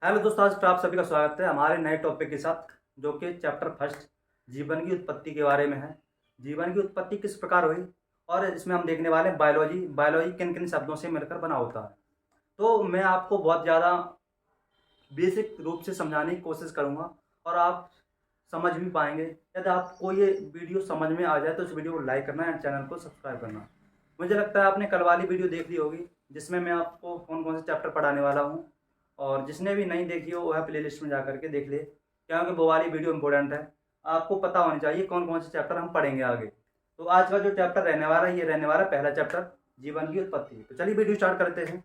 Hello दोस्तों, आज फिर आप सभी का स्वागत है हमारे नए टॉपिक के साथ, जो कि चैप्टर फर्स्ट जीवन की उत्पत्ति के बारे में है। जीवन की उत्पत्ति किस प्रकार हुई, और इसमें हम देखने वाले हैं बायोलॉजी। बायोलॉजी किन किन शब्दों से मिलकर बना होता है। तो मैं आपको बहुत ज़्यादा बेसिक रूप से समझाने की कोशिश करूँगा, और आप समझ भी पाएंगे। यदि आपको ये वीडियो समझ में आ जाए तो इस वीडियो को लाइक करना एंड चैनल को सब्सक्राइब करना। मुझे लगता है आपने कल वाली वीडियो देख ली होगी, जिसमें मैं आपको कौन कौन से चैप्टर पढ़ाने वाला हूँ, और जिसने भी नहीं देखी हो वह प्ले लिस्ट में जा करके देख ले, क्योंकि वो वाली वीडियो इंपॉर्टेंट है। आपको पता होनी चाहिए कौन कौन से चैप्टर हम पढ़ेंगे आगे। तो आज का जो चैप्टर रहने वाला है, ये रहने वाला है पहला चैप्टर, जीवन की उत्पत्ति। तो चलिए वीडियो स्टार्ट करते हैं।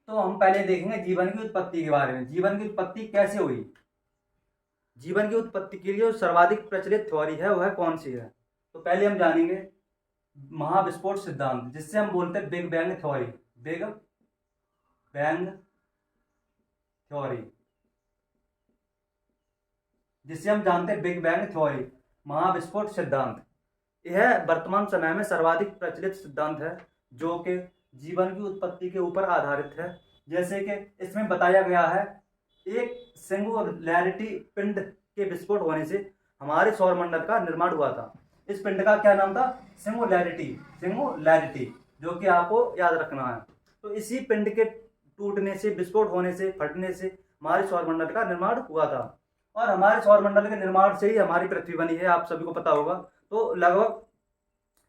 तो हम पहले देखेंगे जीवन की उत्पत्ति के बारे में। जीवन की उत्पत्ति कैसे हुई। जीवन की उत्पत्ति के लिए जो सर्वाधिक प्रचलित थ्योरी है वह कौन सी है। तो पहले हम जानेंगे महाविस्फोट सिद्धांत, जिससे हम बोलते हैं big bang theory. Big bang theory, जिसे हम जानते हैं बिग बैंग थ्योरी, महाविस्फोट सिद्धांत। यह वर्तमान समय में सर्वाधिक प्रचलित सिद्धांत है, जो कि जीवन की उत्पत्ति के ऊपर आधारित है। जैसे कि इसमें बताया गया है, एक सिंगुलैरिटी पिंड के विस्फोट होने से हमारे सौरमंडल का निर्माण हुआ था। इस पिंड का क्या नाम था? सिंगुलैरिटी। सिंगुलैरिटी, जो कि आपको याद रखना है। तो इसी पिंड के टूटने से, विस्फोट होने से, फटने से हमारे सौरमंडल का निर्माण हुआ था। और हमारे सौरमंडल के निर्माण से ही हमारी पृथ्वी बनी है, आप सभी को पता होगा। तो लगभग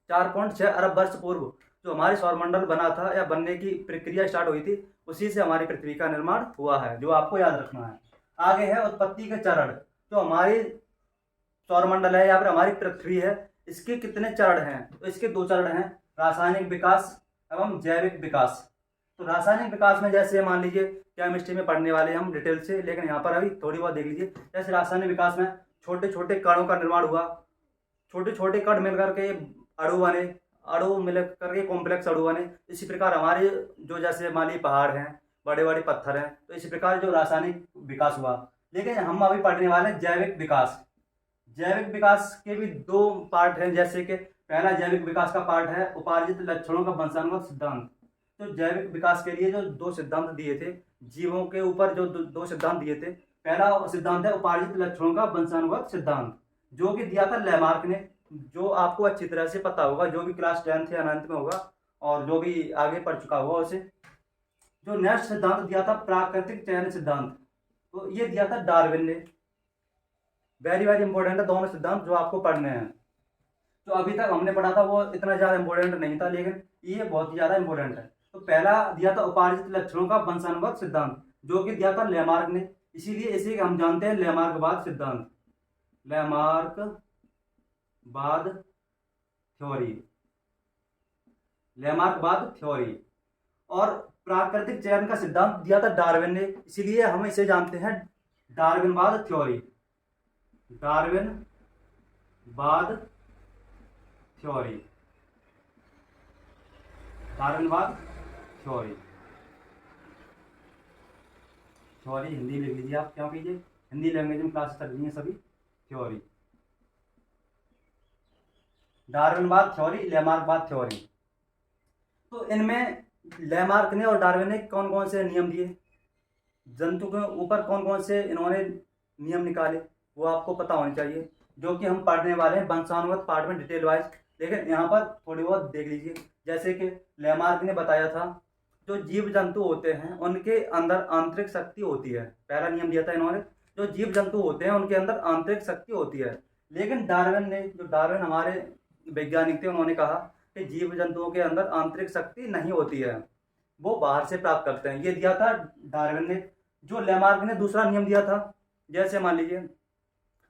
4.6 अरब वर्ष पूर्व जो हमारे सौरमंडल बना था, या बनने की प्रक्रिया स्टार्ट हुई थी, उसी से हमारी पृथ्वी का निर्माण हुआ है, जो आपको याद रखना है। आगे है उत्पत्ति के चरण। जो हमारी सौरमंडल है या फिर हमारी पृथ्वी है, इसके कितने चरण हैं? तो इसके 2 चरण हैं, रासायनिक विकास एवं जैविक विकास। तो रासायनिक विकास में जैसे मान लीजिए केमिस्ट्री में पढ़ने वाले हम डिटेल से, लेकिन यहाँ पर अभी थोड़ी बहुत देख लीजिए। जैसे रासायनिक विकास में छोटे छोटे कणों का निर्माण हुआ, छोटे छोटे कण मिलकर के अणु बने, अणु मिल करके कॉम्प्लेक्स अणु बने। इसी प्रकार हमारे जो जैसे मान लीजिए पहाड़ हैं, बड़े बड़े पत्थर हैं, तो इसी प्रकार जो रासायनिक विकास हुआ। लेकिन हम अभी पढ़ने वाले हैं जैविक विकास। जैविक विकास के भी 2 पार्ट हैं। जैसे कि पहला जैविक विकास का पार्ट है उपार्जित लक्षणों का वंशानुगत सिद्धांत। तो जैविक विकास के लिए जो 2 सिद्धांत दिए थे, जीवों के ऊपर जो 2 सिद्धांत दिए थे, पहला सिद्धांत है उपार्जित लक्षणों का वंशानुगत सिद्धांत, जो कि दिया था लैमार्क ने, जो आपको अच्छी तरह से पता होगा, जो भी क्लास 10th या 9th में होगा और जो भी आगे पढ़ चुका होगा उसे। जो नेक्स्ट सिद्धांत दिया था प्राकृतिक चयन सिद्धांत, तो ये दिया था डार्विन ने। वेरी वेरी इंपॉर्टेंट है दोनों सिद्धांत जो आपको पढ़ने हैं। जो अभी तक हमने पढ़ा था वो इतना ज्यादा इंपॉर्टेंट नहीं था, लेकिन ये बहुत ही ज्यादा इंपॉर्टेंट है। तो पहला दिया था उपार्जित लक्षणों का वंशानुगत सिद्धांत, जो कि दिया था लैमार्क ने। इसीलिए इसे हम जानते हैं लैमार्कवाद सिद्धांत, लैमार्कवाद थ्योरी, लैमार्कवाद थ्योरी। और प्राकृतिक चयन का सिद्धांत दिया था डार्विन ने, इसीलिए हम इसे जानते हैं डार्विनवाद थ्योरी, डार्विनवाद थ्योरी, डार्विनवाद थ्योरी। थ्योरी हिंदी लिख लीजिए आप, क्योंकि ये हिंदी लैंग्वेज में क्लास चल रही है सभी। थ्योरी, डार्विनवाद थ्योरी, लैमार्कवाद थ्योरी। तो इनमें लैमार्क ने और डार्विन ने कौन कौन से नियम दिए, जंतु के ऊपर कौन कौन से इन्होंने नियम निकाले, वो आपको पता होनी चाहिए, जो कि हम पढ़ने वाले हैं वंशानुगत पार्ट में डिटेल वाइज। लेकिन यहाँ पर थोड़ी बहुत देख लीजिए। जैसे कि लैमार्क ने बताया था, जो जीव जंतु होते हैं उनके अंदर आंतरिक शक्ति होती है। पहला नियम दिया था इन्होंने, जो जीव जंतु होते हैं उनके अंदर आंतरिक शक्ति होती है। लेकिन डार्विन ने, जो डार्विन हमारे वैज्ञानिक थे, उन्होंने कहा कि जीव जंतुओं के अंदर आंतरिक शक्ति नहीं होती है, वो बाहर से प्राप्त करते हैं। ये दिया था डार्विन ने। जो लैमार्क ने दूसरा नियम दिया था, जैसे मान लीजिए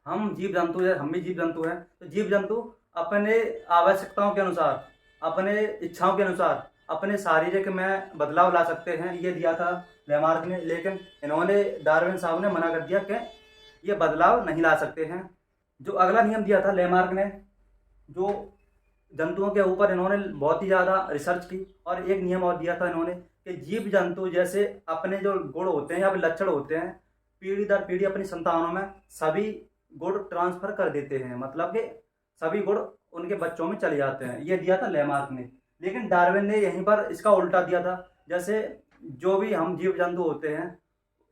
हम जीव जंतु है, हम भी जीव जंतु हैं, तो जीव जंतु अपने आवश्यकताओं के अनुसार, अपने इच्छाओं के अनुसार अपने शारीरिक में बदलाव ला सकते हैं, ये दिया था लैमार्क ने। लेकिन इन्होंने, डार्विन साहब ने मना कर दिया कि ये बदलाव नहीं ला सकते हैं। जो अगला नियम दिया था लैमार्क ने, जो जंतुओं के ऊपर इन्होंने बहुत ही ज़्यादा रिसर्च की, और एक नियम और दिया था इन्होंने कि जीव जंतु जैसे अपने जो गुण होते हैं या फिर लक्षण होते हैं, पीढ़ी दर पीढ़ी अपनी संतानों में सभी गुण ट्रांसफर कर देते हैं, मतलब कि सभी गुण उनके बच्चों में चले जाते हैं। ये दिया था लैमार्क ने। लेकिन डार्विन ने यहीं पर इसका उल्टा दिया था। जैसे जो भी हम जीव जंतु होते हैं,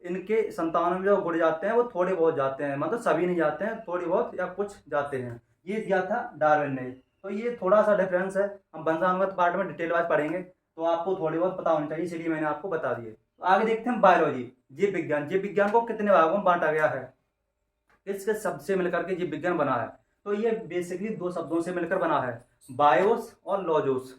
इनके संतानों में जो गुण जाते हैं वो थोड़े बहुत जाते हैं, मतलब सभी नहीं जाते हैं, थोड़ी बहुत या कुछ जाते हैं। ये दिया था डार्विन ने। तो ये थोड़ा सा डिफरेंस है, हम वंशानुगत पार्ट में डिटेल वाइज पढ़ेंगे, तो आपको थोड़ी बहुत पता होनी चाहिए, इसलिए मैंने आपको बता दिए। तो आगे देखते हैं बायोलॉजी, जीव विज्ञान। जीव विज्ञान को कितने भागों में बांटा गया है, किस किस शब्द से मिलकर के जीव विज्ञान बना है? तो ये बेसिकली दो शब्दों से मिलकर बना है, बायोस और लॉजोस।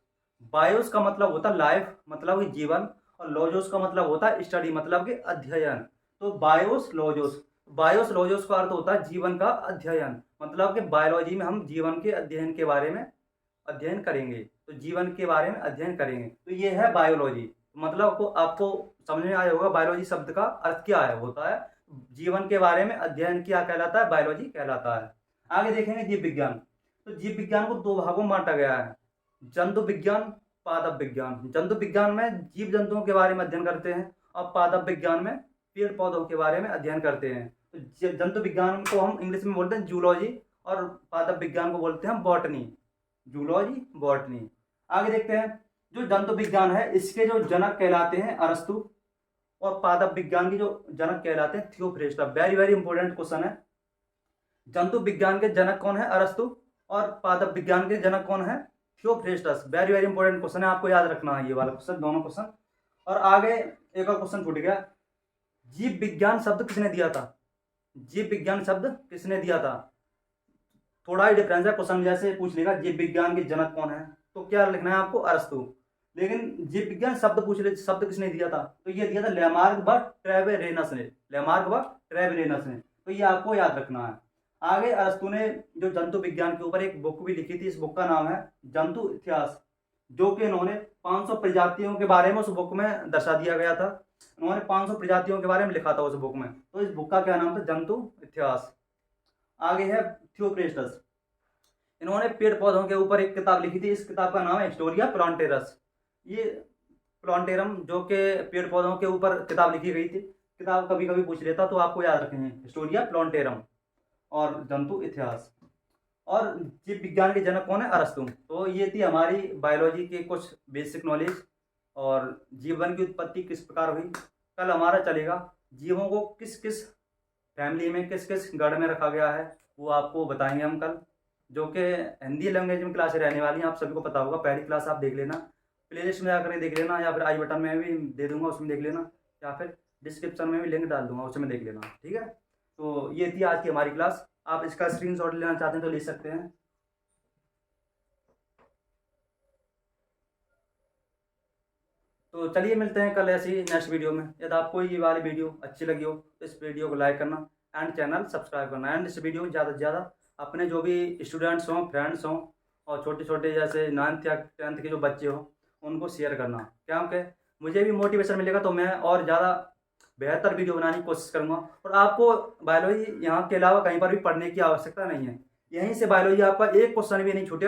बायोस का मतलब होता है लाइफ, मतलब कि जीवन, और लॉजोस का मतलब होता है स्टडी, मतलब कि अध्ययन। तो बायोस लॉजोस, बायोस लॉजोस का अर्थ होता है जीवन का अध्ययन, मतलब कि बायोलॉजी में हम जीवन के अध्ययन के बारे में अध्ययन करेंगे, तो जीवन के बारे में अध्ययन करेंगे। तो ये है बायोलॉजी। मतलब को आपको समझ में आया होगा बायोलॉजी शब्द का अर्थ क्या है, होता है जीवन के बारे में अध्ययन किया कहलाता है, बायोलॉजी कहलाता है। आगे देखेंगे जीव विज्ञान। तो जीव विज्ञान को दो भागों में बांटा गया है, जंतु विज्ञान, पादप विज्ञान। जंतु विज्ञान में जीव जंतुओं के बारे में अध्ययन करते हैं, और पादप विज्ञान में पेड़ पौधों के बारे में अध्ययन करते हैं। तो जंतु विज्ञान को हम इंग्लिश में बोलते हैं जूलॉजी, और पादप विज्ञान को बोलते हैं बॉटनी, जूलॉजी बॉटनी। आगे देखते हैं, जो जंतु विज्ञान है इसके जो जनक कहलाते हैं अरस्तु, और पादप विज्ञान की जो जनक कहलाते हैं थियोफ्रेस्टा। वेरी वेरी इंपॉर्टेंट क्वेश्चन है, जंतु विज्ञान के जनक कौन है अरस्तु, और पादप विज्ञान के जनक कौन है Theophrastus. Very very important question है, आपको याद रखना है ये वाला क्वेश्चन, दोनों क्वेश्चन। और आगे एक और क्वेश्चन छूट गया, जीव विज्ञान शब्द किसने दिया था? जीव विज्ञान शब्द किसने दिया था? थोड़ा ही डिफरेंस है, क्वेश्चन जैसे पूछ लेगा जीव विज्ञान के जनक कौन है, तो क्या लिखना है आपको अरस्तु। लेकिन जीव विज्ञान शब्द पूछ ले, शब्द किसने दिया था? तो ये दिया था लेमार्क व ट्रेवेरेनस ने, लेमार्क व ट्रेवेरेनस ने। तो ये आपको याद रखना है। आगे अरस्तु ने जो जंतु विज्ञान के ऊपर एक बुक भी लिखी थी, इस बुक का नाम है जंतु इतिहास, जो कि इन्होंने 500 प्रजातियों के बारे में उस बुक में दर्शा दिया गया था। उन्होंने 500 प्रजातियों के बारे में लिखा था उस बुक में, तो इस बुक का क्या नाम था? जंतु इतिहास। आगे है थियोफ्रेस्टस, इन्होंने पेड़ पौधों के ऊपर एक किताब लिखी थी, इस किताब का नाम है हिस्टोरिया प्लांटेरस। ये प्लांटेरम जो कि पेड़ पौधों के ऊपर किताब लिखी गई थी, किताब कभी कभी पूछ लेता, तो आपको याद रखेंगे हिस्टोरिया प्लांटेरम और जंतु इतिहास। और जीव विज्ञान के जनक कौन है? अरस्तु। तो ये थी हमारी बायोलॉजी के कुछ बेसिक नॉलेज, और जीवन की उत्पत्ति किस प्रकार हुई। कल हमारा चलेगा जीवों को किस किस फैमिली में, किस किस गण में रखा गया है, वो आपको बताएंगे हम कल, जो कि हिंदी लैंग्वेज में क्लासें रहने वाली हैं। आप सभी को पता होगा, पहली क्लास आप देख लेना, प्लेलिस्ट में जाकर देख लेना, या फिर आई बटन में भी दे दूंगा उसमें देख लेना, या फिर डिस्क्रिप्शन में भी लिंक डाल दूंगा उसमें देख लेना, ठीक है। तो ये थी आज की हमारी क्लास, आप इसका स्क्रीनशॉट लेना चाहते हैं तो ले सकते हैं। तो चलिए मिलते हैं कल ऐसी नेक्स्ट वीडियो में। यदि आपको ये वाली वीडियो अच्छी लगी हो तो इस वीडियो को लाइक करना एंड चैनल सब्सक्राइब करना, एंड इस वीडियो को ज़्यादा से ज़्यादा अपने जो भी स्टूडेंट्स हों, फ्रेंड्स हों, और छोटे छोटे जैसे 9th या 10th के जो बच्चे हों उनको शेयर करना, क्योंकि मुझे भी मोटिवेशन मिलेगा, तो मैं और ज़्यादा बेहतर वीडियो बनाने की कोशिश करूँगा। और आपको बायोलॉजी यहाँ के अलावा कहीं पर भी पढ़ने की आवश्यकता नहीं है, यहीं से बायोलॉजी आपका एक क्वेश्चन भी नहीं छूटे।